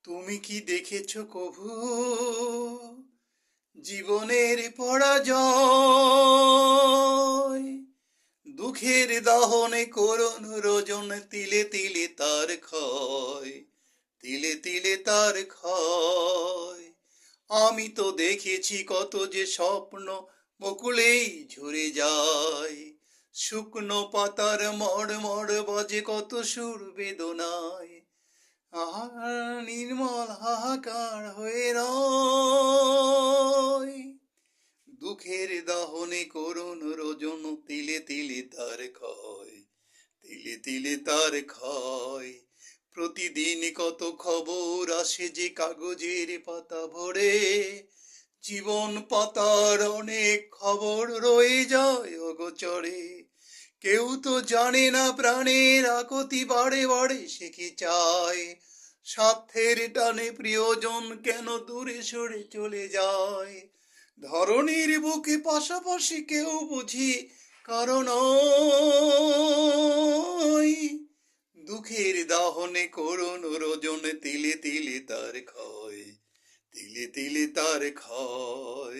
তুমি কি দেখেছো কভু জীবনের পরাজয়? দুঃখের দহনে করুণ রোজন, তিলে তিলে তার ক্ষয়, তিলে তিলে তার ক্ষয়। আমি তো দেখেছি কত যে স্বপ্ন বকুলেই ঝরে যায়, শুকনো পাতার মড়মড় বাজে কত সুর বেদনায়। নির্মল হাহাকার হয়ে রয়, দুঃখের দহনে করুণ রোজন, তিলে তিলে তার ক্ষয়, তিলে তিলে তার ক্ষয়। প্রতিদিন কত খবর আসে যে কাগজের পাতা ভরে, জীবন পাতার অনেক খবর রয়ে যায় অগোচরে। কেউ তো জানে না প্রাণের আকুতি বাড়ে বাড়ে সে কি চায়, স্বার্থের টানে প্রিয়জন কেন দূরে সরে চলে যায়। ধরনীর বুকে পাশাপাশি কেউ বুঝি কারণ দুঃখের দাহনে করুণ রোজন, তিলে তিলে তার ক্ষয়, তিলে তিলে তার ক্ষয়।